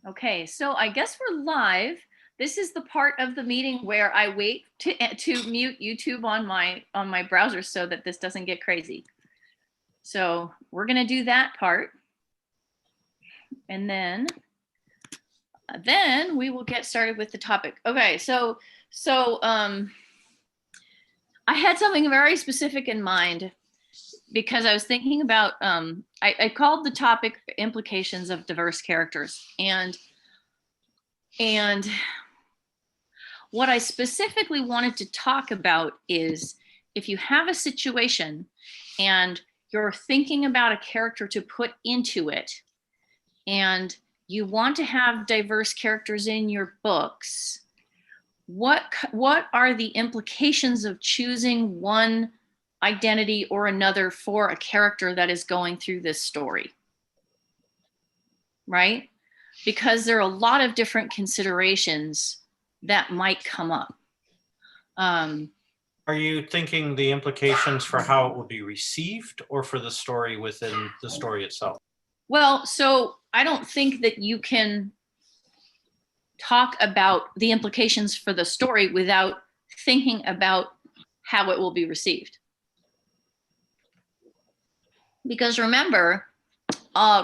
Okay, so I guess we're live. This is the part of the meeting where I wait to mute YouTube on my browser so that this doesn't get crazy. So we're gonna do that part, and then we will get started with the topic. Okay, so I had something very specific in mind because I was thinking about I called the topic implications of diverse characters, and what I specifically wanted to talk about is if you have a situation and you're thinking about a character to put into it, and you want to have diverse characters in your books, what are the implications of choosing one identity or another for a character that is going through this story? Right? Because there are a lot of different considerations that might come up. Are you thinking the implications for how it will be received or for the story within the story itself? Well, so I don't think that you can talk about the implications for the story without thinking about how it will be received. Because remember,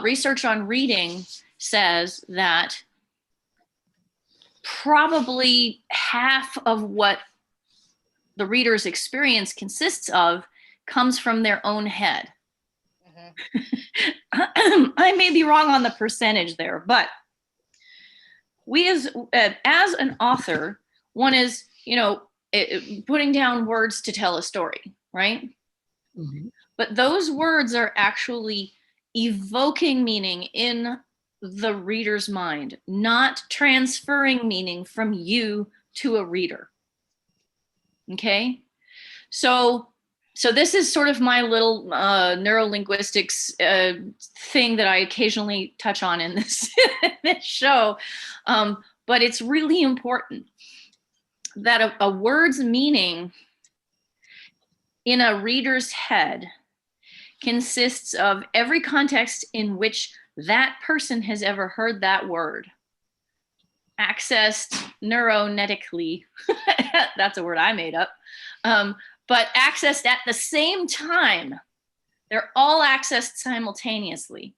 research on reading says that probably half of what the reader's experience consists of comes from their own head. Mm-hmm. I may be wrong on the percentage there, but we as an author, one is, putting down words to tell a story, right? Mm-hmm. But those words are actually evoking meaning in the reader's mind, not transferring meaning from you to a reader. Okay, so this is sort of my little neurolinguistics thing that I occasionally touch on in this this show, but it's really important that a word's meaning in a reader's head consists of every context in which that person has ever heard that word, accessed neuronetically. That's a word I made up. But accessed at the same time. They're all accessed simultaneously.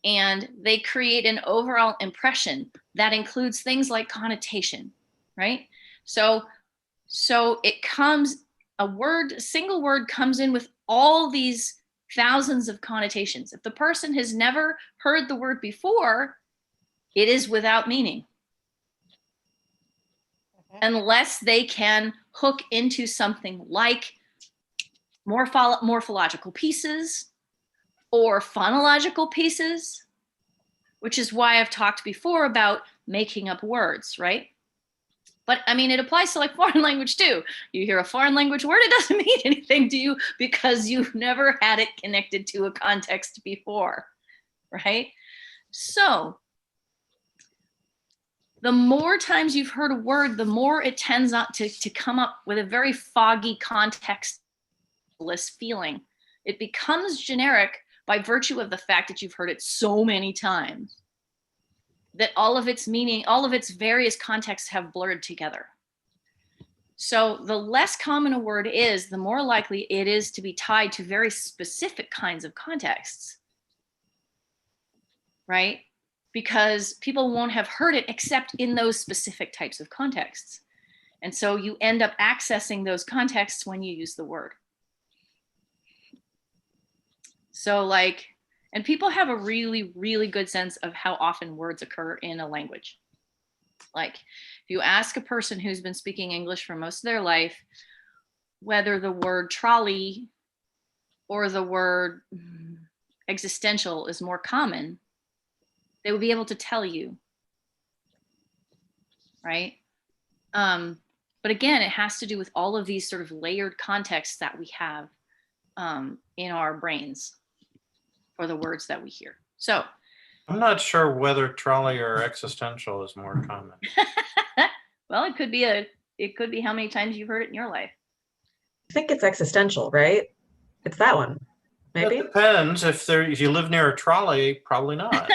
And they create an overall impression that includes things like connotation, right? So it comes, a single word comes in with all these thousands of connotations. If the person has never heard the word before, it is without meaning. Unless they can hook into something like morphological pieces or phonological pieces, which is why I've talked before about making up words, right? But I mean, it applies to like foreign language too. You hear a foreign language word, it doesn't mean anything to you because you've never had it connected to a context before, right? So the more times you've heard a word, the more it tends not to come up with a very foggy, contextless feeling. It becomes generic by virtue of the fact that you've heard it so many times that all of its meaning, all of its various contexts have blurred together. So the less common a word is, the more likely it is to be tied to very specific kinds of contexts, right? Because people won't have heard it except in those specific types of contexts. And so you end up accessing those contexts when you use the word. So like, and people have a really, really good sense of how often words occur in a language. Like if you ask a person who's been speaking English for most of their life, whether the word trolley or the word existential is more common, they would be able to tell you, right? But again, it has to do with all of these sort of layered contexts that we have in our brains for the words that we hear. So I'm not sure whether trolley or existential is more common. Well, it could be how many times you've heard it in your life. I think it's existential, right? It's that one. Maybe. It depends. If you live near a trolley, probably not.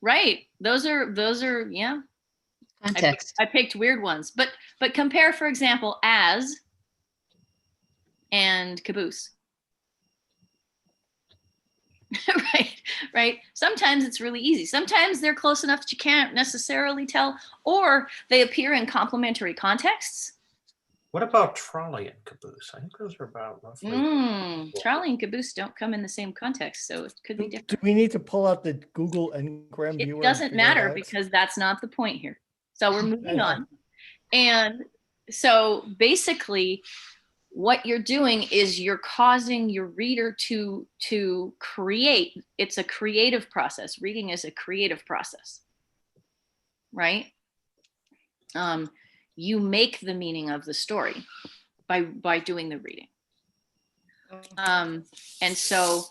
Right. Those are, yeah. Context. I picked weird ones, but compare, for example, as and caboose. right. Sometimes it's really easy. Sometimes they're close enough that you can't necessarily tell, or they appear in complementary contexts. What about trolley and caboose? I think those are about roughly. Trolley and caboose don't come in the same context, so it could be Do different. we need to pull out the Google Ngram viewer? It and doesn't figure it matter out? because that's not the point here. So we're moving know. on. And so basically what you're doing is you're causing your reader to create. It's a creative process. Reading is a creative process, right? You make the meaning of the story by doing the reading. And so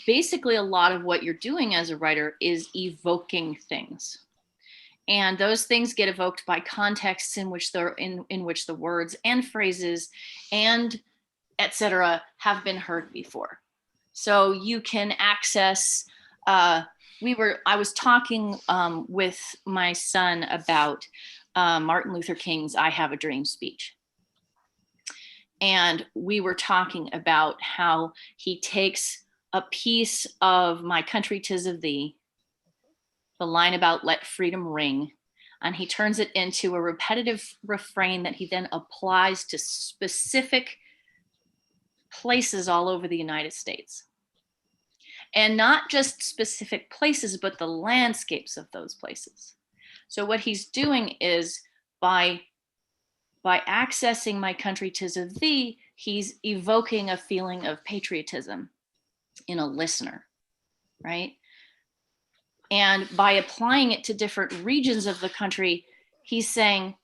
basically a lot of what you're doing as a writer is evoking things. And those things get evoked by contexts in which in which the words and phrases and etc. have been heard before. So you can access, I was talking with my son about Martin Luther King's I Have a Dream speech. And we were talking about how he takes a piece of My Country 'Tis of Thee, the line about let freedom ring, and he turns it into a repetitive refrain that he then applies to specific places all over the United States. And not just specific places, but the landscapes of those places. So what he's doing is by accessing My Country 'Tis of Thee, he's evoking a feeling of patriotism in a listener, right? And by applying it to different regions of the country, he's saying,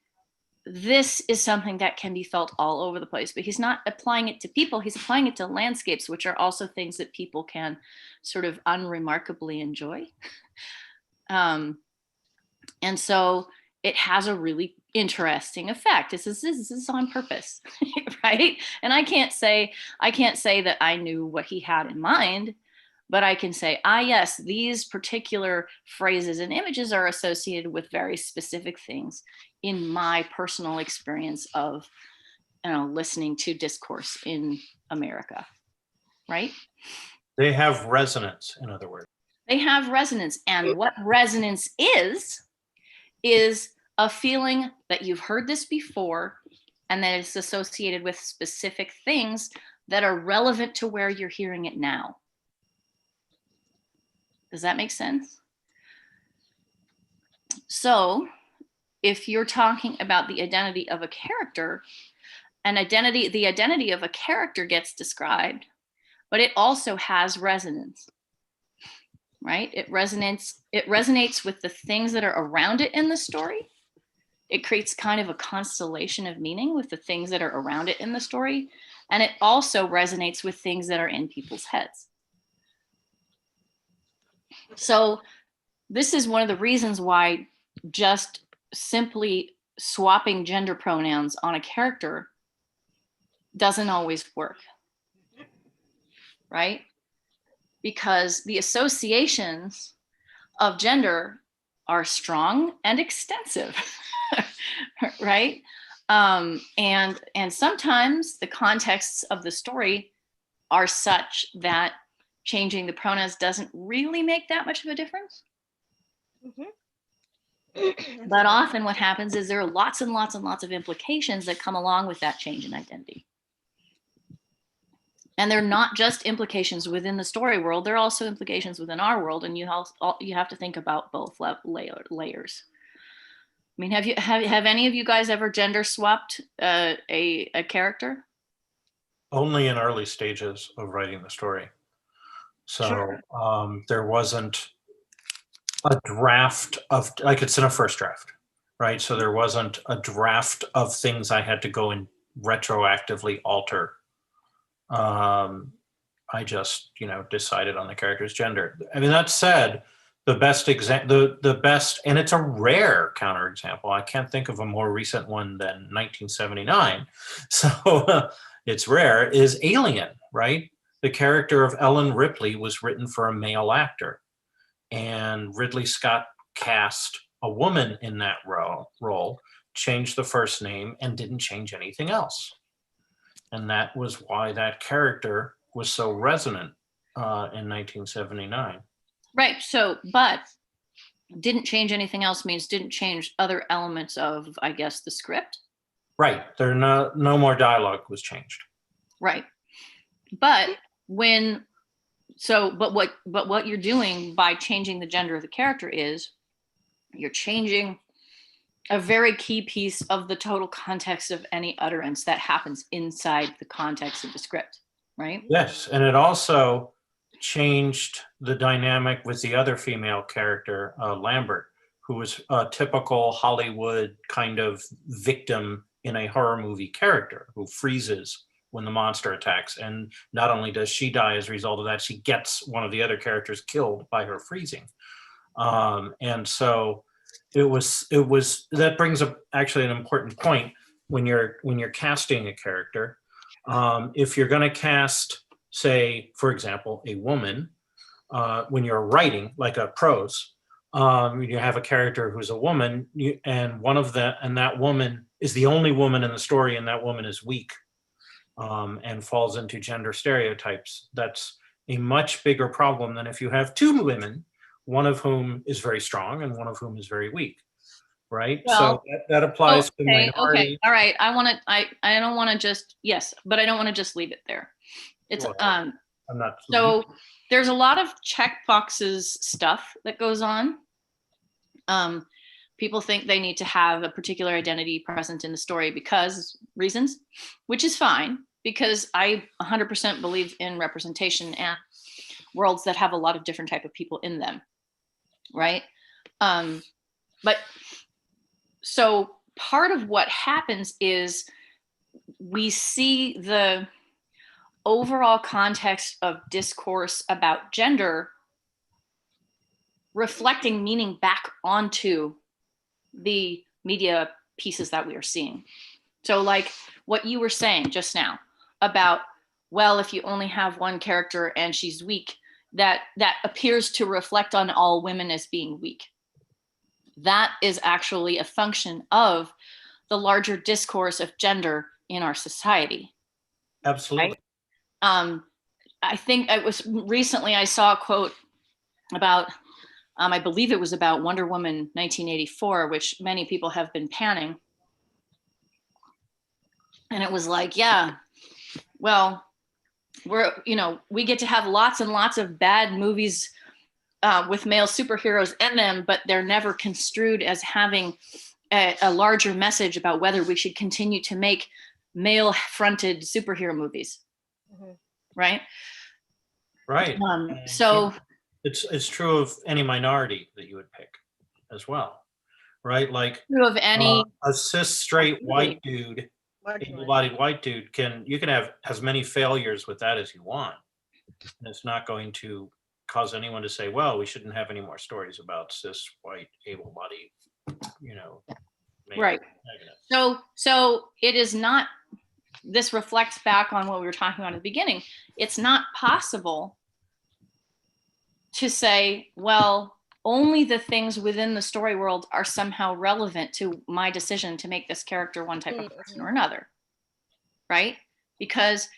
this is something that can be felt all over the place, but he's not applying it to people, he's applying it to landscapes, which are also things that people can sort of unremarkably enjoy. And so it has a really interesting effect. This is on purpose, right? And I can't say that I knew what he had in mind, but I can say, yes, these particular phrases and images are associated with very specific things in my personal experience of, listening to discourse in America, right? They have resonance, in other words. They have resonance. And what resonance is a feeling that you've heard this before and that it's associated with specific things that are relevant to where you're hearing it now. Does that make sense? So if you're talking about the identity of a character, the identity of a character gets described, but it also has resonance, right? It resonates with the things that are around it in the story. It creates kind of a constellation of meaning with the things that are around it in the story. And it also resonates with things that are in people's heads. So this is one of the reasons why just simply swapping gender pronouns on a character doesn't always work, right? Because the associations of gender are strong and extensive, right? And sometimes the contexts of the story are such that changing the pronouns doesn't really make that much of a difference. But often what happens is there are lots and lots and lots of implications that come along with that change in identity. And they're not just implications within the story world, they're also implications within our world, and you have to think about both layers. I mean, have any of you guys ever gender swapped a character? Only in early stages of writing the story. So Sure. There wasn't a draft of, like it's in a first draft, right? So there wasn't a draft of things I had to go and retroactively alter. I just, decided on the character's gender. I mean, that said, the best, and it's a rare counterexample. I can't think of a more recent one than 1979. So it's rare, is Alien, right? The character of Ellen Ripley was written for a male actor. and Ridley Scott cast a woman in that role, changed the first name, and didn't change anything else. And that was why that character was so resonant in 1979. Right. So, but didn't change anything else means didn't change other elements of, I guess, the script. Right. There no more dialogue was changed. Right. But what you're doing by changing the gender of the character is you're changing a very key piece of the total context of any utterance that happens inside the context of the script, right? Yes, and it also changed the dynamic with the other female character, Lambert, who was a typical Hollywood kind of victim in a horror movie character who freezes when the monster attacks. And not only does she die as a result of that, she gets one of the other characters killed by her freezing. And so it was that brings up actually an important point when you're casting a character. If you're going to cast, say, for example, a woman, when you're writing like a prose, you have a character who's a woman, and that woman is the only woman in the story, and that woman is weak, and falls into gender stereotypes. That's a much bigger problem than if you have two women, one of whom is very strong and one of whom is very weak, right? Well, so that applies to minority. Okay, all right. I don't want to just, yes, but I don't want to just leave it there. It's Well, I'm not. So there's a lot of check boxes stuff that goes on. People think they need to have a particular identity present in the story because reasons, which is fine, because I 100% believe in representation and worlds that have a lot of different type of people in them, right? But so part of what happens is we see the overall context of discourse about gender reflecting meaning back onto the media pieces that we are seeing. So like what you were saying just now about, well, if you only have one character and she's weak, that appears to reflect on all women as being weak. That is actually a function of the larger discourse of gender in our society. Absolutely. Right? I think it was recently I saw a quote about, I believe it was about Wonder Woman 1984, which many people have been panning. And it was like, yeah, well, we get to have lots and lots of bad movies with male superheroes in them, but they're never construed as having a larger message about whether we should continue to make male-fronted superhero movies. Mm-hmm. Right? Right. So it's true of any minority that you would pick as well, right? Like true of any a cis straight white dude, able-bodied white dude you can have as many failures with that as you want. And it's not going to cause anyone to say, well, we shouldn't have any more stories about cis white able-bodied, right. So it is not, this reflects back on what we were talking about at the beginning. It's not possible to say, well, only the things within the story world are somehow relevant to my decision to make this character one type of person or another, right? Because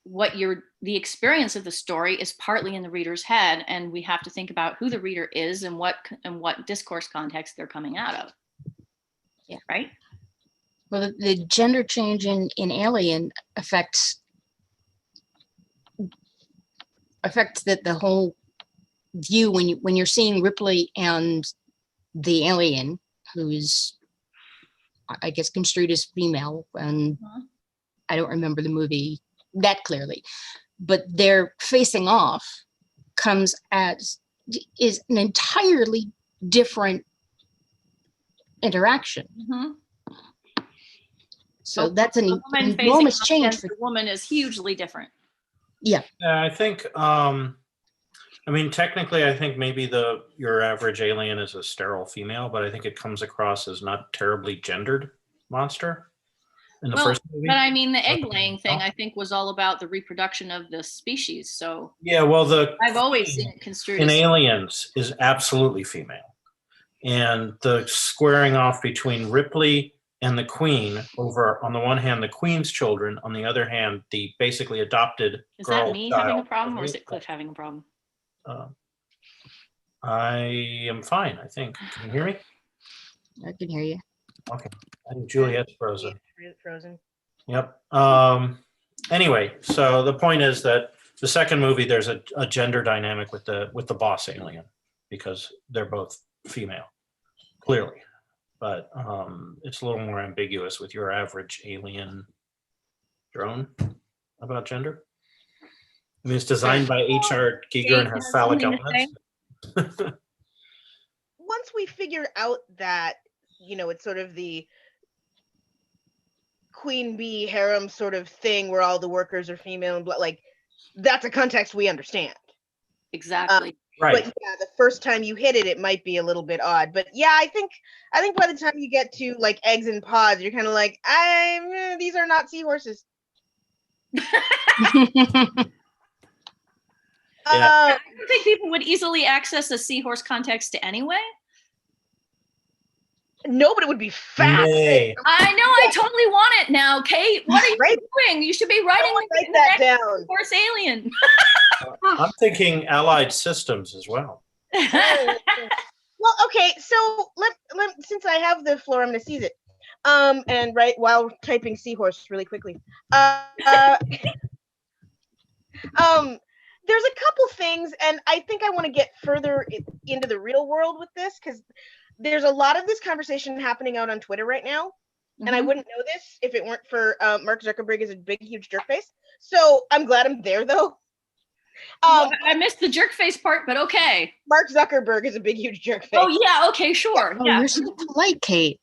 the experience of the story is partly in the reader's head, and we have to think about who the reader is and what discourse context they're coming out of. Yeah. Right? Well, the gender change in Alien affects the whole view when you're seeing Ripley and the alien, who's I guess construed as female, and I don't remember the movie that clearly, but their facing off is an entirely different interaction. Mm-hmm. So that's an enormous change. The woman is hugely different. Yeah. I think, technically, I think maybe your average alien is a sterile female, but I think it comes across as not terribly gendered monster. in the Well, first movie. but I mean, the egg laying Oh. thing, I think, was all about the reproduction of the species. So Yeah, well, the I've always queen seen it construed in as Aliens is absolutely female, and the squaring off between Ripley and the Queen over, on the one hand, the Queen's children, on the other hand, the basically adopted Is girl that me having a child problem, of or is the- it Cliff having a problem? I am fine, I think. Can you hear me? I can hear you. Okay. I think Juliet's frozen. Frozen. Yep. Anyway, so the point is that the second movie, there's a gender dynamic with the boss alien because they're both female, clearly. But it's a little more ambiguous with your average alien drone about gender. I mean, it's designed by H.R. Giger and has phallic Something to elements. Once we figure out that, it's sort of the queen bee harem sort of thing where all the workers are female and like that's a context we understand. Exactly. Right. But yeah, the first time you hit it, it might be a little bit odd. But yeah, I think by the time you get to like eggs and pods, you're kind of like, these are not seahorses. I don't think people would easily access a seahorse context anyway. No, but it would be fast. Nay. I know. I totally want it now, Kate. What are you Right? doing? You should be writing Write the that next down. seahorse alien. I'm thinking Allied Systems as well. Well, okay, so let since I have the floor, I'm gonna seize it. And right while typing seahorse really quickly. There's a couple things, and I think I want to get further into the real world with this because there's a lot of this conversation happening out on Twitter right now, and I wouldn't know this if it weren't for Mark Zuckerberg is a big, huge jerk face. So I'm glad I'm there though. Well, I missed the jerk face part, but okay. Mark Zuckerberg is a big, huge jerk face. Oh yeah, okay, sure. Oh, Yeah. you're so polite, Kate.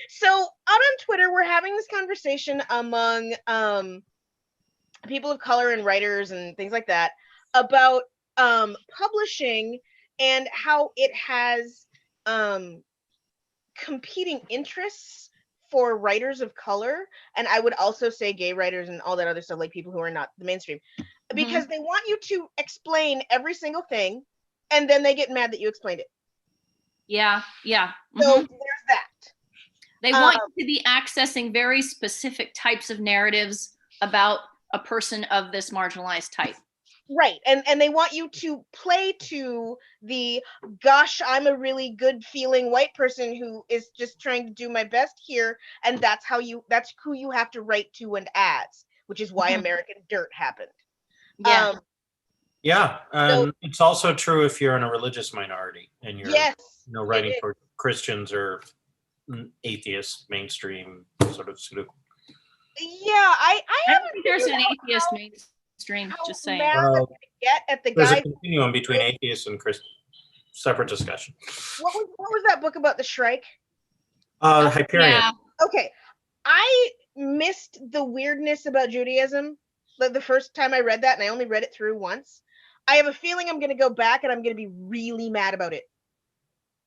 So out on Twitter, we're having this conversation among people of color and writers and things like that about publishing and how it has competing interests for writers of color, and I would also say gay writers and all that other stuff, like people who are not the mainstream, because they want you to explain every single thing, and then they get mad that you explained it. Yeah. So there's that. They want you to be accessing very specific types of narratives about a person of this marginalized type. Right. And they want you to play to the, gosh, I'm a really good feeling white person who is just trying to do my best here. And that's who you have to write to and as, which is why American Dirt happened. Yeah. Yeah, it's also true if you're in a religious minority and you're writing for Christians or atheist mainstream sort of pseudo. Yeah, I don't think there's an atheist mainstream. Just saying. Get at the There's guy. a continuum between atheists and Christians. Separate discussion. What was that book about the Shrike? Hyperion. Yeah. Okay, I missed the weirdness about Judaism the first time I read that, and I only read it through once. I have a feeling I'm going to go back and I'm going to be really mad about it.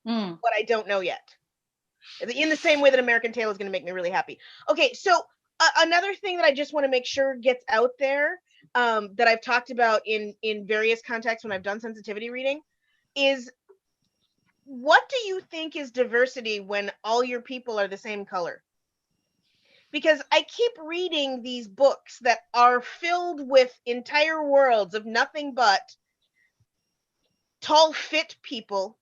But I don't know yet. In the same way that American Tail is going to make me really happy. Okay, so another thing that I just want to make sure gets out there that I've talked about in various contexts when I've done sensitivity reading is, what do you think is diversity when all your people are the same color? Because I keep reading these books that are filled with entire worlds of nothing but tall, fit people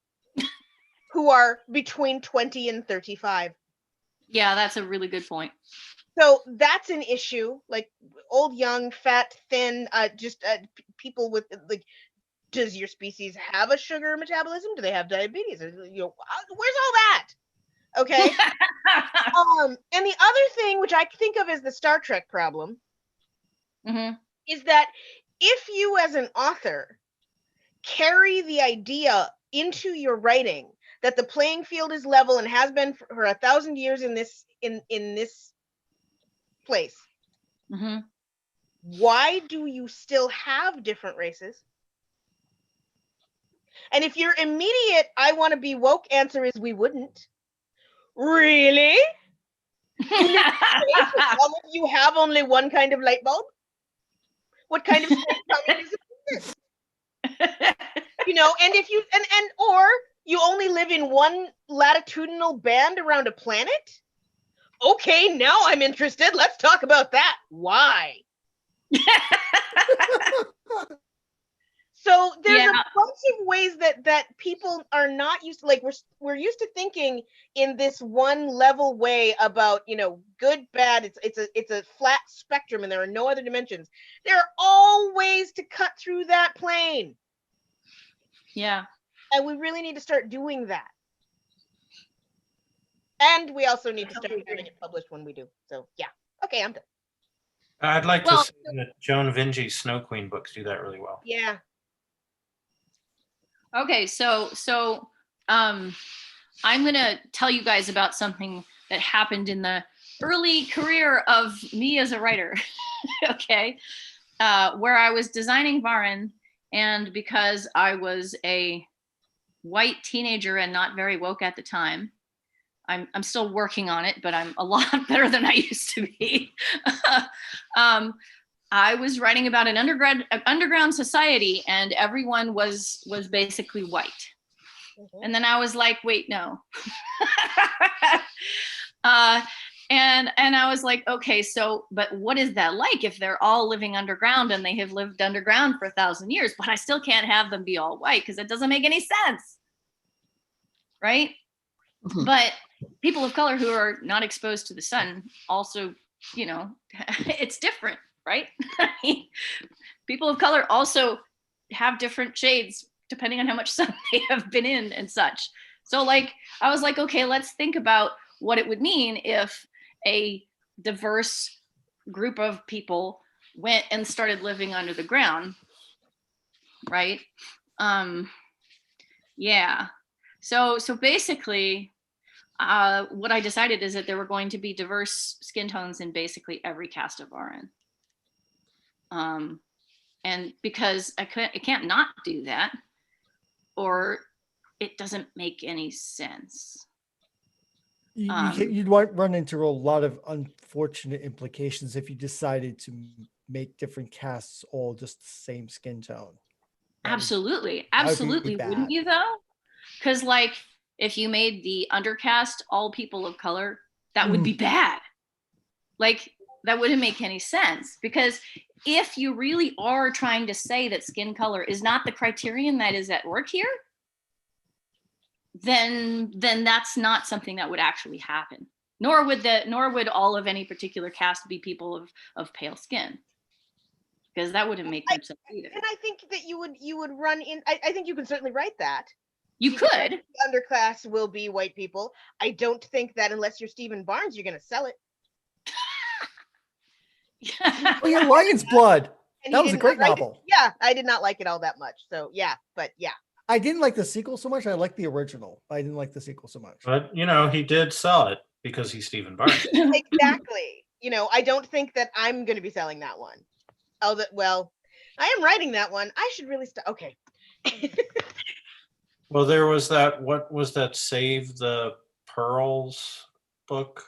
who are between 20 and 35. Yeah, that's a really good point. So that's an issue, like old, young, fat, thin, people with, like, does your species have a sugar metabolism? Do they have diabetes? Where's all that? Okay. And the other thing, which I think of as the Star Trek problem, is that if you as an author carry the idea into your writing that the playing field is level and has been for 1,000 years in this place, why do you still have different races? And if your immediate I want to be woke answer is we wouldn't, really? All of you have only one kind of light bulb? What kind of space communism is this? You know, and if you and or you only live in one latitudinal band around a planet? Okay, now I'm interested. Let's talk about that. Why? So there's a bunch of ways that people are not used to, like we're used to thinking in this one level way about, you know, good, bad. It's a flat spectrum and there are no other dimensions. There are all ways to cut through that plane. Yeah. And we really need to start doing that. And we also need to start having it published when we do. So yeah. Okay, I'm done. I'd like to say that Joan Vinge's Snow Queen books do that really well. Yeah. Okay, so I'm gonna tell you guys about something that happened in the early career of me as a writer. Okay, where I was designing Varney, and because I was a white teenager and not very woke at the time, I'm still working on it, but I'm a lot better than I used to be. I was writing about an underground society, and everyone was basically white. Mm-hmm. And then I was like, wait, no. And I was like, okay, so, but what is that like if they're all living underground and they have lived underground for 1,000 years, but I still can't have them be all white because it doesn't make any sense, right? Mm-hmm. But people of color who are not exposed to the sun also, you know, it's different. Right? People of color also have different shades depending on how much sun they have been in and such. So like, I was like, okay, let's think about what it would mean if a diverse group of people went and started living under the ground, right? Yeah. So basically, what I decided is that there were going to be diverse skin tones in basically every cast of Varney. And because I can't not do that, or it doesn't make any sense. You'd run into a lot of unfortunate implications if you decided to make different casts all just the same skin tone. Absolutely. Wouldn't you though? Because like, if you made the undercast all people of color, that would be bad. Like, that wouldn't make any sense, because if you really are trying to say that skin color is not the criterion that is at work here, then that's not something that would actually happen. Nor would all of any particular cast be people of pale skin, because that wouldn't make much sense either. And I think that you would run in. I think you can certainly write that. You could. The underclass will be white people. I don't think that unless you're Stephen Barnes, you're going to sell it. Oh yeah, Lion's Blood. That was a great novel. Yeah, I did not like it all that much. So yeah, but yeah. I didn't like the sequel so much. I liked the original. I didn't like the sequel so much. But you know, he did sell it because he's Stephen Barnes. Exactly. You know, I don't think that I'm going to be selling that one. Well, I am writing that one. I should really stop. Okay. Well, there was that. What was that? Save the Pearls book.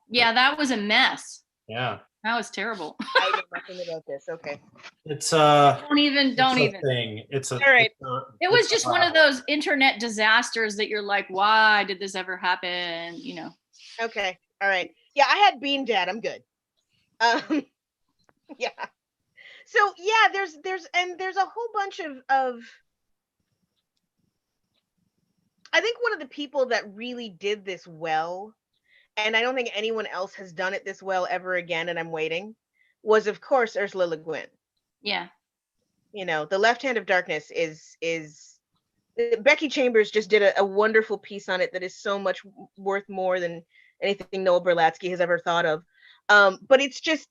Yeah, that was a mess. Yeah. That was terrible. I know nothing about this. Okay. It's don't even thing. It's a all right. It was just one of those internet disasters that you're like, why did this ever happen? You know. Okay. All right. Yeah, I had Bean Dad. I'm good. Yeah. So yeah, there's a whole bunch of I think one of the people that really did this well, and I don't think anyone else has done it this well ever again, and I'm waiting, was of course Ursula Le Guin. Yeah. You know, The Left Hand of Darkness is Becky Chambers just did a wonderful piece on it that is so much worth more than anything Noah Berlatsky has ever thought of. But it's just,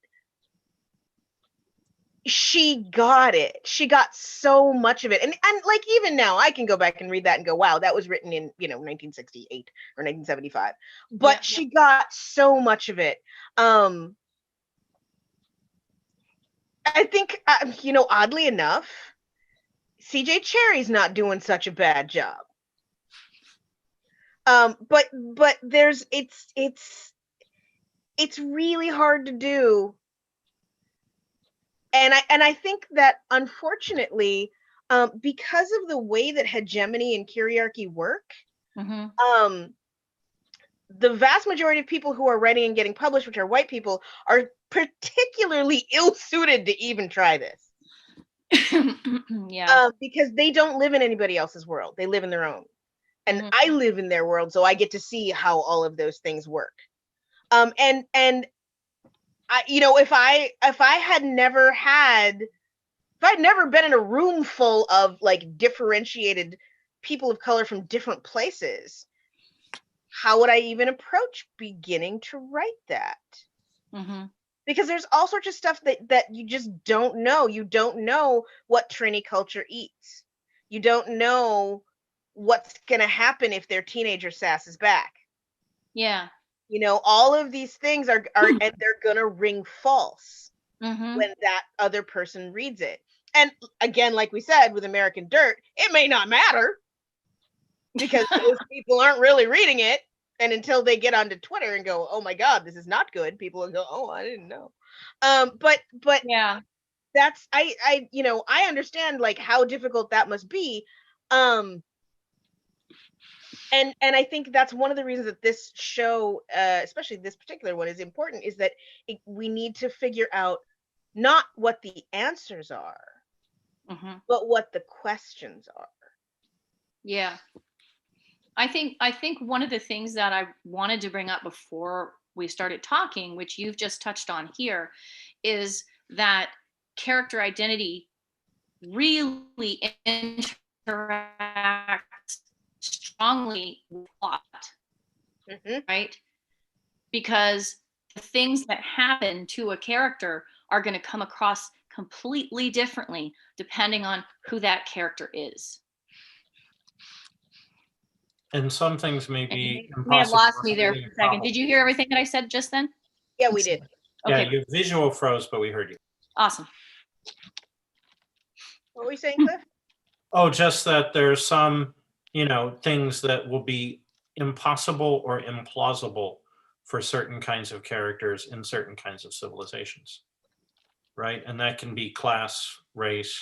she got it. She got so much of it. And like, even now I can go back and read that and go, wow, that was written in, 1968 or 1975. But yeah, she got so much of it. I think, oddly enough, CJ Cherry's not doing such a bad job. But there's, it's it's really hard to do. And I think that unfortunately, because of the way that hegemony and kyriarchy work, the vast majority of people who are writing and getting published, which are white people, are particularly ill-suited to even try this. Yeah. Because they don't live in anybody else's world. They live in their own. And I live in their world, so I get to see how all of those things work. And I, you know, if I'd never been in a room full of like differentiated people of color from different places, how would I even approach beginning to write that? Because there's all sorts of stuff that you just don't know. You don't know what Trini culture eats. You don't know what's gonna happen if their teenager sass is back. Yeah. You know, all of these things are and they're gonna ring false when that other person reads it. And again, like we said, with American Dirt, it may not matter because those people aren't really reading it. And until they get onto Twitter and go, "Oh my God, this is not good," people will go, "Oh, I didn't know." But yeah, that's I you know, I understand like how difficult that must be. And I think that's one of the reasons that this show, especially this particular one, is important, is that we need to figure out not what the answers are, but what the questions are. Yeah. I think one of the things that I wanted to bring up before we started talking, which you've just touched on here, is that character identity really interacts strongly with plot, right? Because the things that happen to a character are going to come across completely differently depending on who that character is. And some things may be You may have impossible. lost me there for a second. Did you hear everything that I said just then? Yeah, we did. Okay. Yeah, your visual froze, but we heard you. Awesome. What were you saying, Cliff? Oh, just that there's some, you know, things that will be impossible or implausible for certain kinds of characters in certain kinds of civilizations, right? And that can be class, race,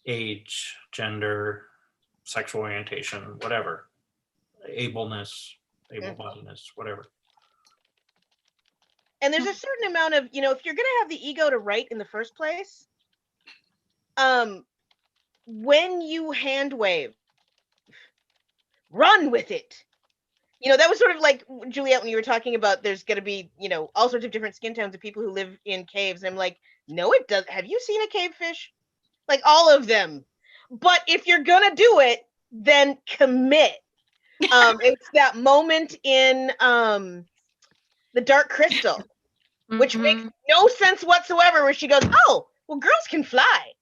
age, gender, sexual orientation, whatever, ableness, able-bodiedness, whatever. And there's a certain amount of, you know, if you're going to have the ego to write in the first place, when you hand wave, run with it. You know, that was sort of like, Juliet, when you were talking about there's going to be, you know, all sorts of different skin tones of people who live in caves. And I'm like, no, it does. Have you seen a cave fish? Like all of them. But if you're going to do it, then commit. It's that moment in The Dark Crystal, which makes no sense whatsoever, where she goes, "Oh, well, girls can fly."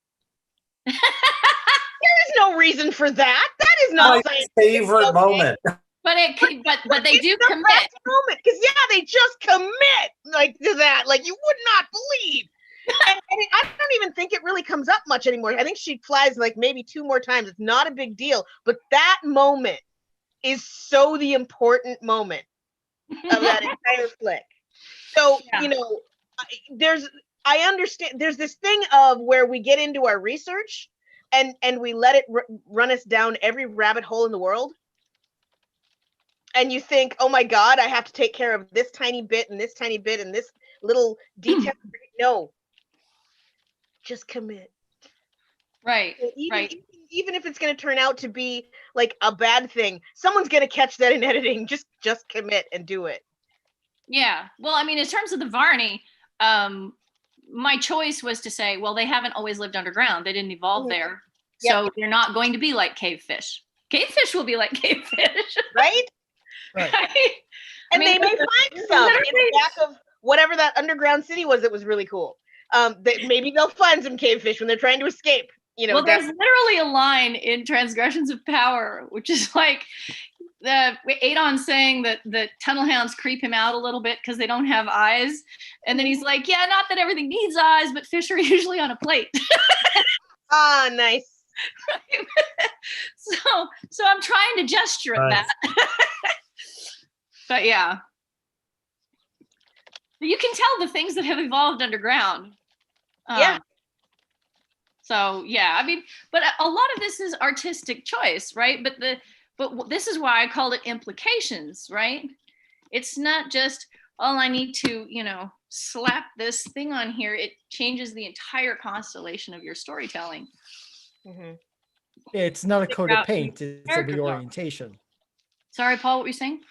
There is no reason for that. That is not my favorite moment. But they do commit. Moment, because they just commit like to that, like you would not believe. And I don't even think it really comes up much anymore. I think she flies like maybe 2 more times. It's not a big deal, but that moment is so the important moment of that entire flick. So, you know, I understand there's this thing of where we get into our research and we let it run us down every rabbit hole in the world. And you think, oh my God, I have to take care of this tiny bit and this tiny bit and this little detail. No, just commit. Right. Even if it's going to turn out to be like a bad thing, someone's going to catch that in editing. Just commit and do it. Yeah. Well, I mean, in terms of the Varney, my choice was to say, well, they haven't always lived underground. They didn't evolve there. So they're not going to be like cave fish. Cave fish will be like cave fish. Right? Right. And they may find some in the back of whatever that underground city was that was really cool. Maybe they'll find some cave fish when they're trying to escape. You know, well, there's literally a line in Transgressions of Power, which is like Adon saying that the tunnel hounds creep him out a little bit because they don't have eyes. And then he's like, yeah, not that everything needs eyes, but fish are usually on a plate. Ah, nice. So I'm trying to gesture at that. But yeah. You can tell the things that have evolved underground. Yeah. So yeah, I mean, but a lot of this is artistic choice, right? But this is why I called it implications, right? It's not just, oh, I need to, slap this thing on here. It changes the entire constellation of your storytelling. Mhm. It's not a Figure coat of out who paint, it's a characters are. reorientation. Sorry, Paul, what were you saying?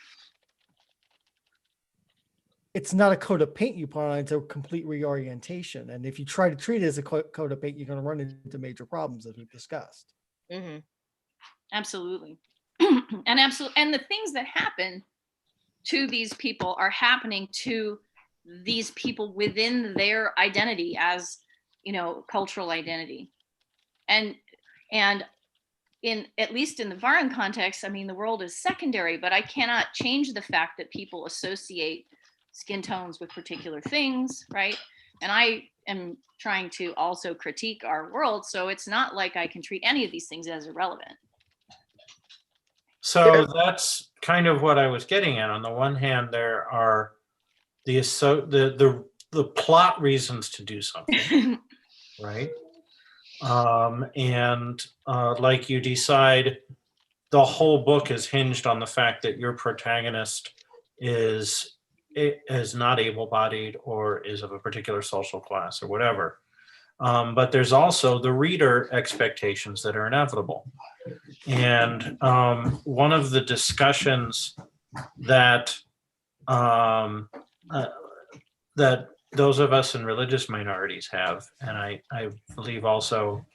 It's not a coat of paint you put on, it's a complete reorientation. And if you try to treat it as a coat of paint, you're going to run into major problems, as we've discussed. Mhm. Absolutely. And the things that happen to these people are happening to these people within their identity as, cultural identity. And in, at least in the Varn context, I mean, the world is secondary, but I cannot change the fact that people associate skin tones with particular things, right? And I am trying to also critique our world, so it's not like I can treat any of these things as irrelevant. So that's kind of what I was getting at. On the one hand, there are the plot reasons to do something, right? And like you decide, the whole book is hinged on the fact that your protagonist is not able-bodied or is of a particular social class or whatever. But there's also the reader expectations that are inevitable. And one of the discussions that that those of us in religious minorities have, and I believe also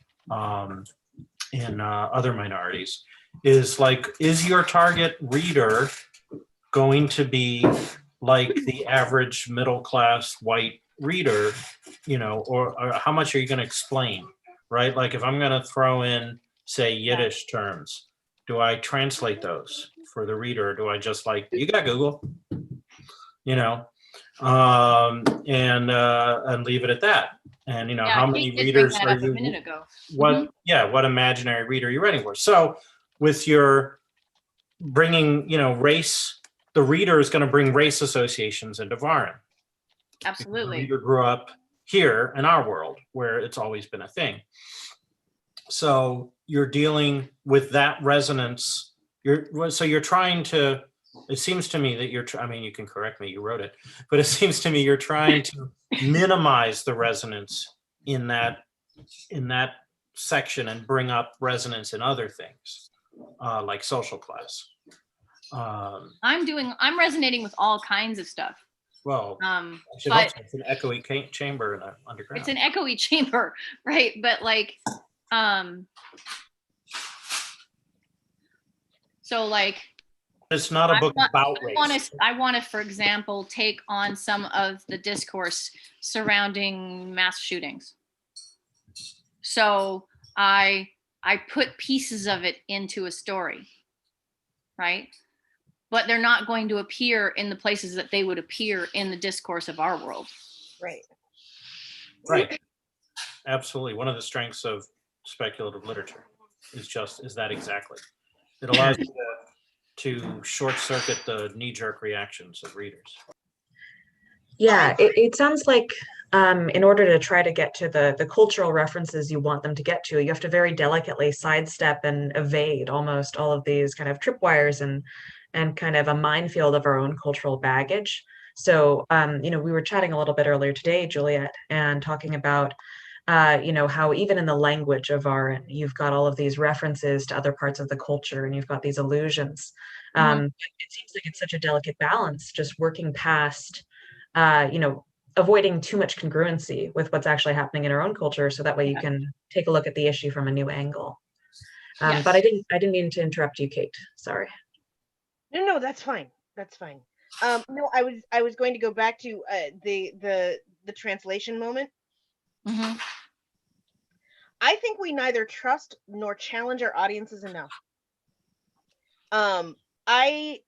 in other minorities, is like, is your target reader going to be like the average middle class white reader, or how much are you going to explain, right? Like if I'm going to throw in, say, Yiddish terms, do I translate those for the reader? Or do I just like, you got Google, and leave it at that? And how many readers are you? A minute ago. What imaginary reader are you writing for? So with your bringing, race, the reader is going to bring race associations into Varn. Absolutely. The reader grew up here in our world where it's always been a thing. So you're dealing with that resonance. You're trying to, it seems to me that you can correct me, you wrote it, but it seems to me you're trying to minimize the resonance in that section and bring up resonance in other things, like social class. I'm resonating with all kinds of stuff. Well, but it's an echoey chamber in the underground. It's an echoey chamber, right? But like, so like, it's not a book about race. I want to, for example, take on some of the discourse surrounding mass shootings. So I put pieces of it into a story, right? But they're not going to appear in the places that they would appear in the discourse of our world. Right. Absolutely. One of the strengths of speculative literature is that exactly. It allows you to short circuit the knee-jerk reactions of readers. Yeah, it sounds like in order to try to get to the cultural references you want them to get to, you have to very delicately sidestep and evade almost all of these kind of tripwires and kind of a minefield of our own cultural baggage. So, we were chatting a little bit earlier today, Juliet, and talking about, how even in the language of art, you've got all of these references to other parts of the culture and you've got these allusions. It seems like it's such a delicate balance, just working past, avoiding too much congruency with what's actually happening in our own culture. So that way you can take a look at the issue from a new angle. But I didn't mean to interrupt you, Kate. Sorry. No, that's fine. That's fine. No, I was going to go back to the translation moment. Mm-hmm. I think we neither trust nor challenge our audiences enough. I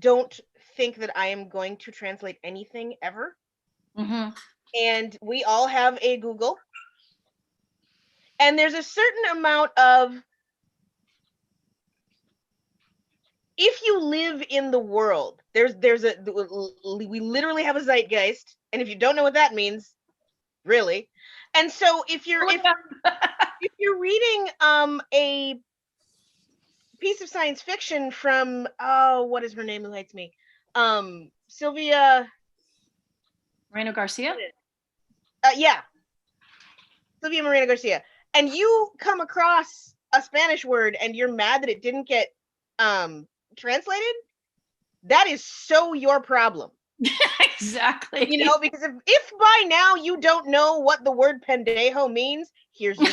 don't think that I am going to translate anything ever. Mm-hmm. And we all have a Google. And there's a certain amount of if you live in the world, we literally have a zeitgeist, and if you don't know what that means, really, and so if you're reading a piece of science fiction from what is her name who hates me, Sylvia Moreno Garcia. Yeah, Sylvia Moreno Garcia, and you come across a Spanish word and you're mad that it didn't get translated, that is so your problem. Exactly. You know, because if by now you don't know what the word pendejo means, here's your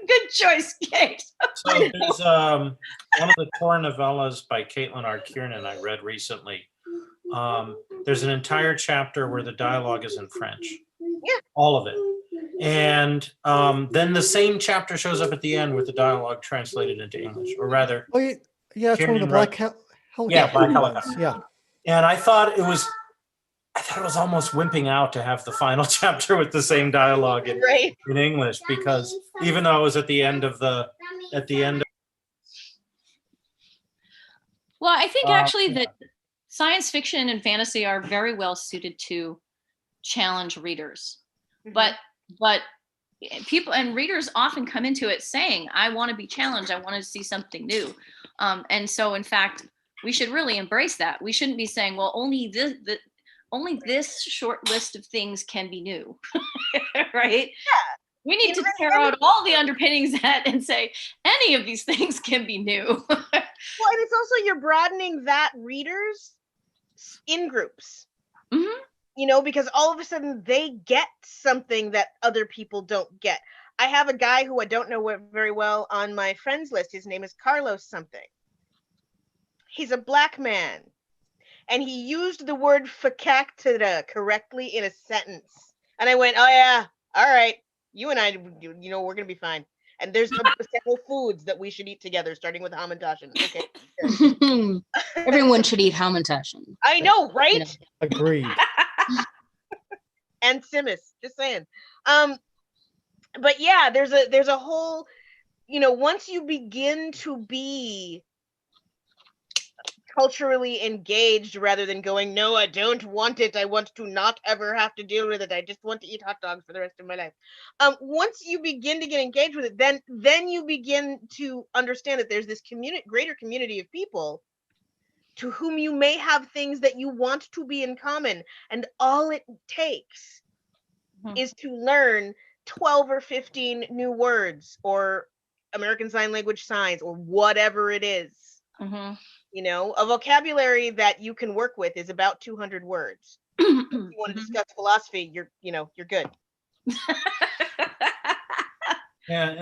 Good choice, Kate. So there's one of the Tor novellas by Caitlin R. Kiernan I read recently. There's an entire chapter where the dialogue is in French. Yeah. All of it. And then the same chapter shows up at the end with the dialogue translated into English, or rather. Oh, yeah, it's one of the Kiernan Black wrote- Helicopter Yeah, Black ones. Helicopter. Yeah. And I thought it was almost wimping out to have the final chapter with the same dialogue in, right. in English, because even though it was at the end of Well, I think actually that science fiction and fantasy are very well suited to challenge readers. But people and readers often come into it saying, I want to be challenged. I want to see something new. And so, in fact, we should really embrace that. We shouldn't be saying, well, only this short list of things can be new, right? Yeah. We need to tear out all the underpinnings and say, any of these things can be new. Well, and it's also, you're broadening that readers in groups. Mm-hmm. You know, because all of a sudden they get something that other people don't get. I have a guy who I don't know very well on my friends list. His name is Carlos something. He's a black man. And he used the word facacta correctly in a sentence. And I went, oh yeah, all right. You and I, you know, we're going to be fine. And there's several foods that we should eat together, starting with hamantashen. Okay. Everyone should eat hamantashen. I know, right? You know. Agreed. And Simus, just saying. But yeah, there's a whole, you know, once you begin to be culturally engaged rather than going, no, I don't want it. I want to not ever have to deal with it. I just want to eat hot dogs for the rest of my life. Once you begin to get engaged with it, then you begin to understand that there's this greater community of people to whom you may have things that you want to be in common. And all it takes is to learn 12 or 15 new words or American Sign Language signs or whatever it is. Mm-hmm. You know, a vocabulary that you can work with is about 200 words. If you want to discuss philosophy, you're good. Yeah,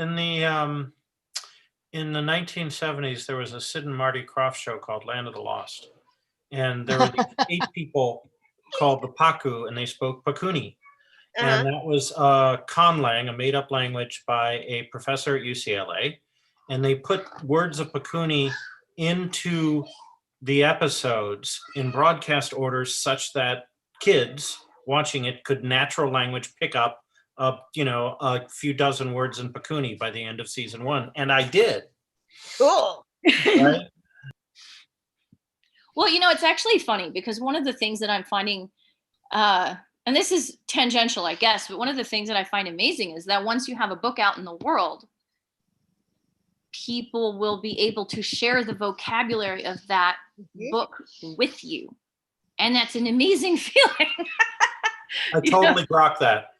in the 1970s, there was a Sid and Marty Krofft show called Land of the Lost. And there were these 8 people called the Paku, and they spoke Pakuni. And that was Conlang, a made-up language by a professor at UCLA. And they put words of Pakuni into the episodes in broadcast orders such that kids watching it could natural language pick up a few dozen words in Pakuni by the end of season 1. And I did. Cool. Right? Well, you know, it's actually funny because one of the things that I'm finding, and this is tangential, I guess, but one of the things that I find amazing is that once you have a book out in the world, people will be able to share the vocabulary of that book with you. And that's an amazing feeling. I totally grok that.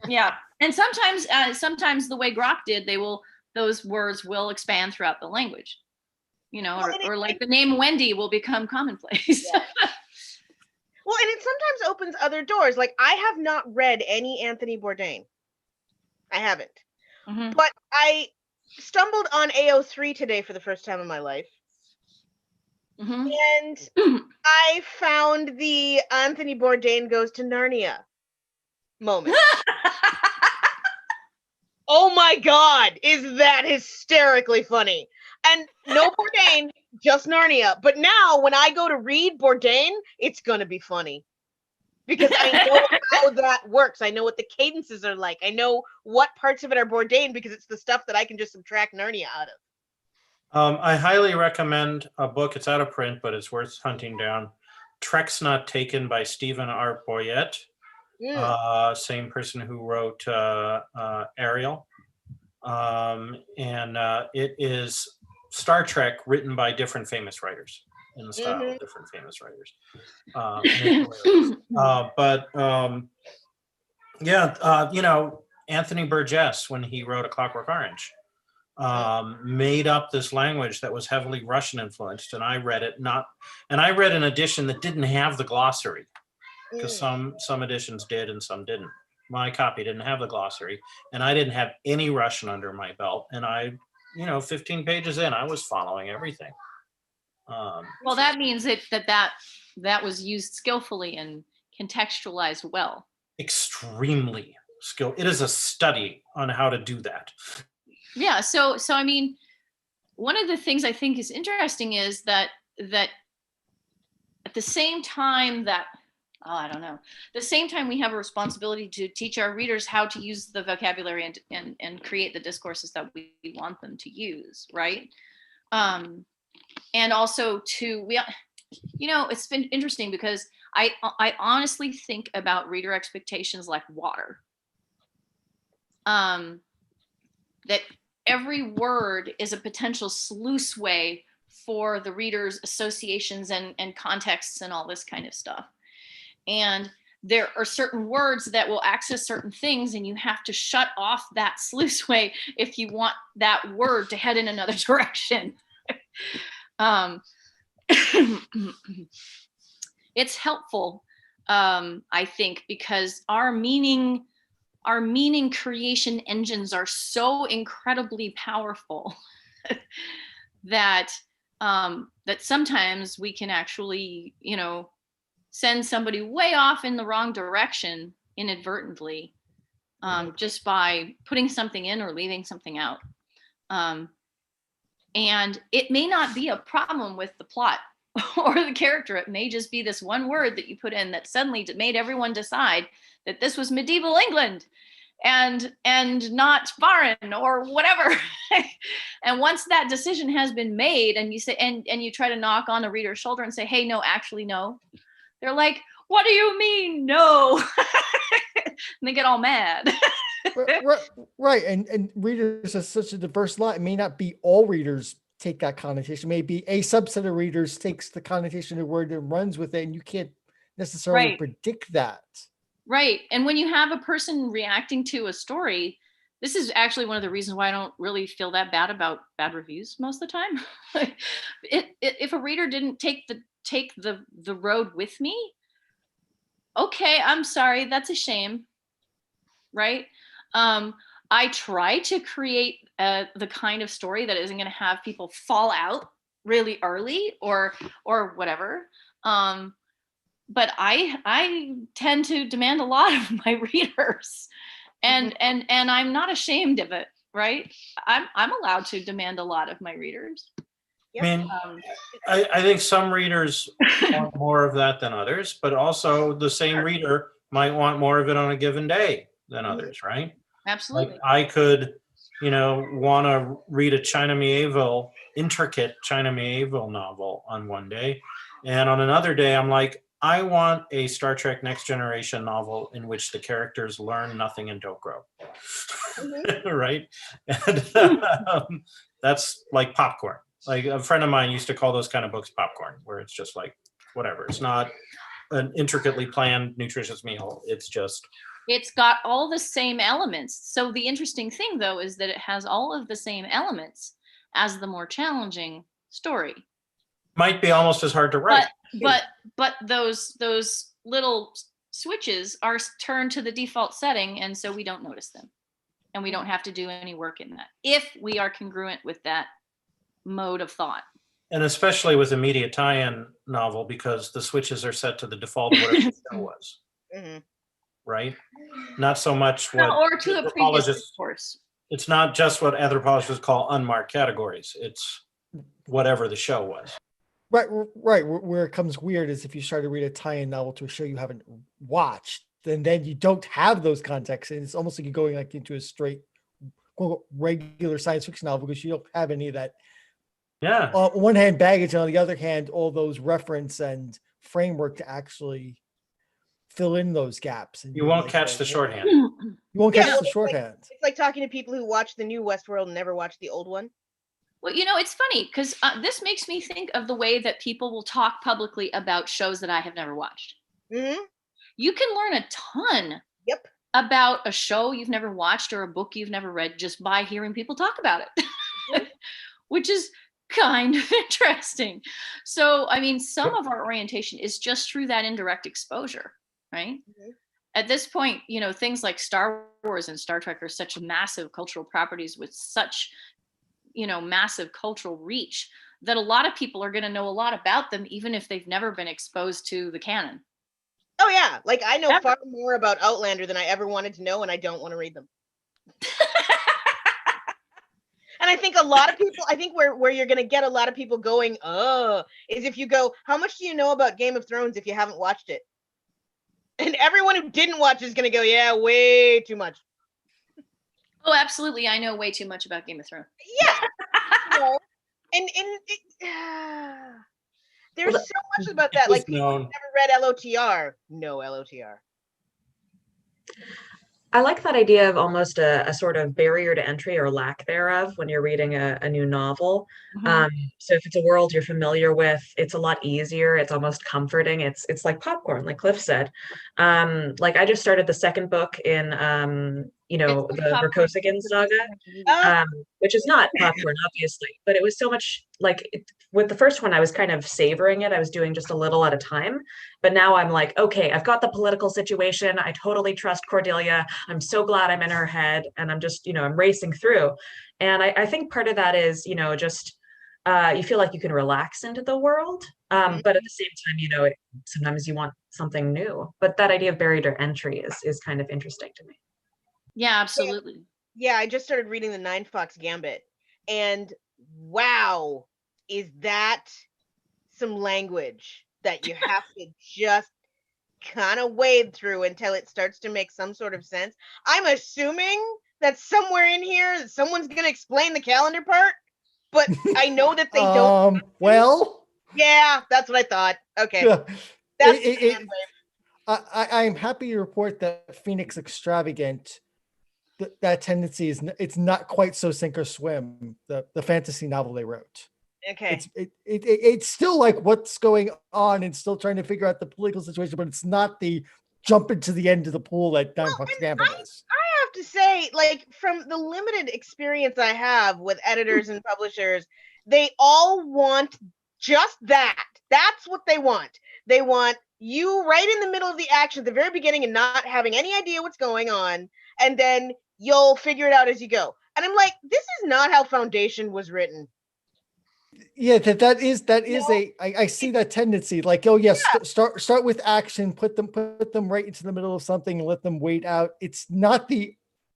Yeah. And sometimes the way Grok did, those words will expand throughout the language, you know, or like the name Wendy will become commonplace. Yeah. Well, and it sometimes opens other doors. Like, I have not read any Anthony Bourdain. I haven't. Mm-hmm. But I stumbled on AO3 today for the first time in my life. Mm-hmm. And I found the Anthony Bourdain goes to Narnia moment. Oh my God, is that hysterically funny? And no Bourdain, just Narnia. But now when I go to read Bourdain, it's going to be funny. because I know how that works. I know what the cadences are like. I know what parts of it are Bourdain because it's the stuff that I can just subtract Narnia out of. I highly recommend a book. It's out of print, but it's worth hunting down. Trek's Not Taken by Stephen R. Boyette. Same person who wrote Ariel. It is Star Trek written by different famous writers in the style of different famous writers. Anthony Burgess, when he wrote A Clockwork Orange, made up this language that was heavily Russian influenced, and I read an edition that didn't have the glossary, because some editions did and some didn't. My copy didn't have the glossary, and I didn't have any Russian under my belt, and 15 pages in, I was following everything. Well, that means that was used skillfully and contextualized well. Extremely skilled. It is a study on how to do that. Yeah. So I mean, one of the things I think is interesting is that at the same time that, the same time we have a responsibility to teach our readers how to use the vocabulary and create the discourses that we want them to use, right? And also it's been interesting because I honestly think about reader expectations like water. That every word is a potential sluice way for the reader's associations and contexts and all this kind of stuff. And there are certain words that will access certain things, and you have to shut off that sluice way if you want that word to head in another direction. It's helpful, I think, because our meaning creation engines are so incredibly powerful that sometimes we can actually, send somebody way off in the wrong direction inadvertently, just by putting something in or leaving something out. And it may not be a problem with the plot or the character. It may just be this one word that you put in that suddenly made everyone decide that this was medieval England and not foreign or whatever. And once that decision has been made, and you say, and you try to knock on the reader's shoulder and say, hey, no, actually, no. They're like, what do you mean, no? And they get all mad. Right. And readers are such a diverse lot. It may not be all readers take that connotation. Maybe a subset of readers takes the connotation of the word and runs with it, and you can't necessarily predict that. Right. And when you have a person reacting to a story, this is actually one of the reasons why I don't really feel that bad about bad reviews most of the time. If a reader didn't take the road with me, okay, I'm sorry, that's a shame. Right? I try to create the kind of story that isn't going to have people fall out really early or whatever. But I tend to demand a lot of my readers, and I'm not ashamed of it. Right? I'm allowed to demand a lot of my readers. I mean, I think some readers want more of that than others, but also the same reader might want more of it on a given day than others, right? Absolutely. Like I could, want to read a intricate China medieval novel on one day. And on another day, I'm like, I want a Star Trek Next Generation novel in which the characters learn nothing and don't grow. Right? And that's like popcorn. Like a friend of mine used to call those kind of books popcorn, where it's just like, whatever. It's not an intricately planned, nutritious meal. It's got all the same elements. So the interesting thing, though, is that it has all of the same elements as the more challenging story. Might be almost as hard to write. But those little switches are turned to the default setting, and so we don't notice them. And we don't have to do any work in that if we are congruent with that mode of thought. And especially with a media tie-in novel, because the switches are set to the default of whatever the show was. Right? Not so much what or to the previous discourse. It's not just what anthropologists call unmarked categories. It's whatever the show was. Right. Where it comes weird is if you try to read a tie-in novel to a show you haven't watched, then you don't have those contexts, and it's almost like you're going like into a straight quote, regular science fiction novel because you don't have any of that. Yeah. On one hand, baggage, and on the other hand, all those reference and framework to actually fill in those gaps. And You you're won't like, catch well, the shorthand. You won't Yeah, catch well, the shorthand. It's like talking to people who watch the new Westworld and never watched the old one. Well, it's funny because this makes me think of the way that people will talk publicly about shows that I have never watched. Mm-hmm. You can learn a ton Yep. about a show you've never watched or a book you've never read just by hearing people talk about it, which is kind of interesting. So, I mean, some of our orientation is just through that indirect exposure, right? Mhm. At this point, things like Star Wars and Star Trek are such massive cultural properties with such massive cultural reach that a lot of people are going to know a lot about them, even if they've never been exposed to the canon. Oh yeah, like I know Ever. far more about Outlander than I ever wanted to know, and I don't want to read them. And I think a lot of people, I think where you're going to get a lot of people going, is if you go, how much do you know about Game of Thrones if you haven't watched it? And everyone who didn't watch is going to go, yeah, way too much. Oh, absolutely. I know way too much about Game of Thrones. Yeah. And there's Well, so much about that. was Like people known. who've never read LOTR. No LOTR. I like that idea of almost a sort of barrier to entry or lack thereof when you're reading a new novel. Mhm. So if it's a world you're familiar with, it's a lot easier. It's almost comforting. It's like popcorn, like Cliff said. Like I just started the second book in It's like the popcorn. Verkosigin saga. Oh, Which is not popcorn, obviously, but it was so much like with the first one, I was kind of savoring it. I was doing just a little at a time. But now I'm like, okay, I've got the political situation. I totally trust Cordelia. I'm so glad I'm in her head. And I'm just, I'm racing through. And I think part of that is, just you feel like you can relax into the world. But at the same time, sometimes you want something new. But that idea of barrier to entry is kind of interesting to me. Yeah, absolutely. yeah, I just started reading the Nine Fox Gambit. And wow, is that some language that you have to just kind of wade through until it starts to make some sort of sense. I'm assuming that somewhere in here that someone's going to explain the calendar part, but I know that they don't. Well, Yeah, that's what I thought. Okay. yeah, That's it- the it- hand wave. I'm happy to report that Phoenix Extravagant, that tendency it's not quite so sink or swim. The fantasy novel they wrote. Okay. It's still like what's going on and still trying to figure out the political situation, but it's not the jump into the end of the pool that Nine Fox Gambit is. I have to say, like, from the limited experience I have with editors and publishers, they all want just that. That's what they want. They want you right in the middle of the action at the very beginning and not having any idea what's going on, and then you'll figure it out as you go. And I'm like, this is not how Foundation was written. Yeah, that is I see that tendency. Like, oh yes, start with action, put them right into the middle of something and let them wait out. It's not the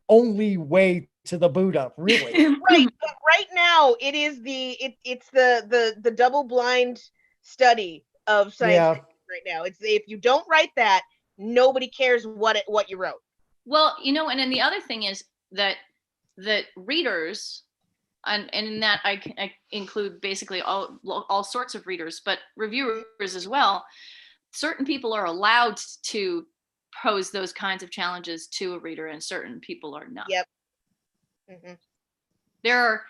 only way to the Buddha, really. Right, but right now it is it's the double blind study of science fiction right now. It's if you don't write that, nobody cares what you wrote. Well, and then the other thing is that readers, and in that I include basically all sorts of readers, but reviewers as well. Certain people are allowed to pose those kinds of challenges to a reader, and certain people are not. Yep. Mm-hmm. There are,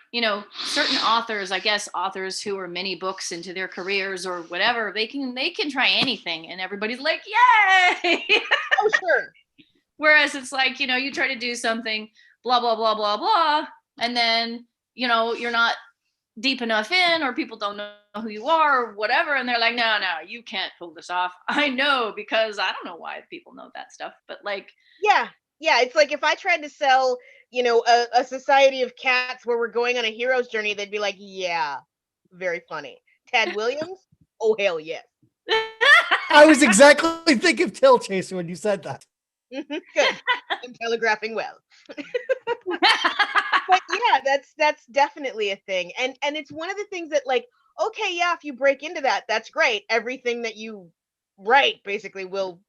certain authors, I guess, authors who are many books into their careers or whatever. They can try anything, and everybody's like, "Yay!" Oh, sure. Whereas it's like, you try to do something, blah blah blah blah blah, and then you're not deep enough in, or people don't know who you are or whatever, and they're like, no, you can't pull this off. I know, because I don't know why people know that stuff, but like, yeah, it's like if I tried to sell a society of cats where we're going on a hero's journey, they'd be like, yeah, very funny. Tad Williams? Oh, hell yes. I was exactly thinking of Tail Chaser when you said that. Good. I'm telegraphing well. But yeah, that's definitely a thing. And it's one of the things that, like, okay, yeah, if you break into that, that's great. Everything that you write basically will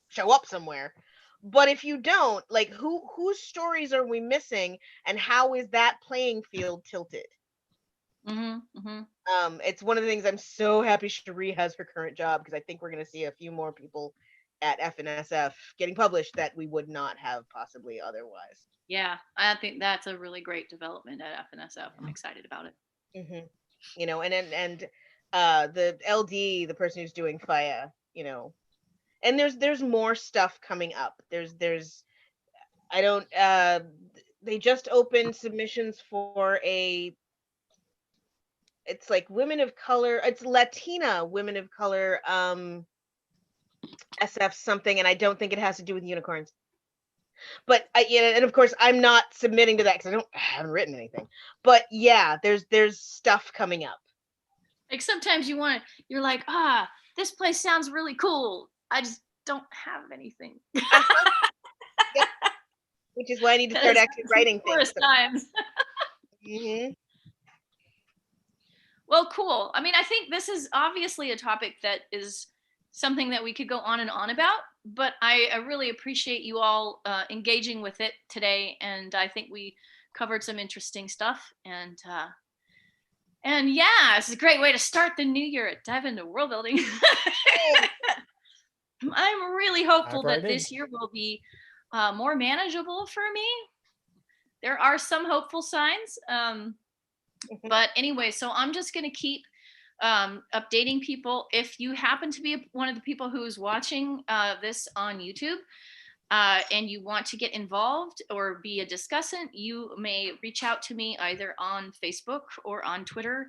show up somewhere. But if you don't, like, whose stories are we missing, and how is that playing field tilted? It's one of the things I'm so happy Cherie has her current job, because I think we're going to see a few more people at FNSF getting published that we would not have possibly otherwise. Yeah, I think that's a really great development at FNSF. I'm excited about it. You know, and the LD, the person who's doing FIA, you know, and there's more stuff coming up. There's I don't they just opened submissions for it's like women of color, it's Latina women of color SF something, and I don't think it has to do with unicorns. But and of course I'm not submitting to that because I haven't written anything. But yeah, there's stuff coming up. Like sometimes you're like, this place sounds really cool. I just don't have anything. Yep. Which is why I need to start actually writing things. Times. Mm-hmm. Well, cool. I mean, I think this is obviously a topic that is something that we could go on and on about, but I really appreciate you all engaging with it today. And I think we covered some interesting stuff. And yeah, it's a great way to start the new year at Dive into World Building. I'm really hopeful that this year will be more manageable for me. There are some hopeful signs. But anyway, so I'm just going to keep updating people. If you happen to be one of the people who is watching this on YouTube and you want to get involved or be a discussant, you may reach out to me either on Facebook or on Twitter.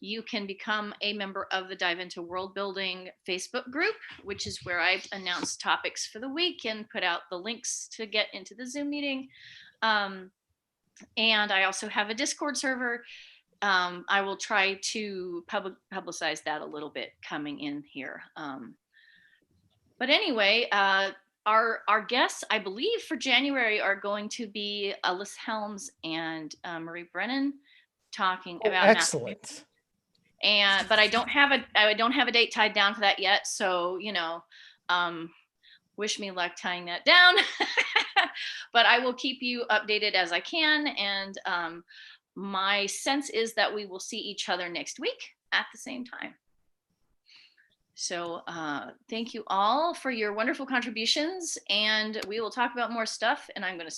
You can become a member of the Dive into World Building Facebook group, which is where I announce topics for the week and put out the links to get into the Zoom meeting. And I also have a Discord server. I will try to publicize that a little bit coming in here. But anyway, our guests, I believe, for January are going to be Alice Helms and Marie Brennan talking about excellent. But I don't have a date tied down for that yet. So wish me luck tying that down. But I will keep you updated as I can. And my sense is that we will see each other next week at the same time. So thank you all for your wonderful contributions, and we will talk about more stuff, and I'm going to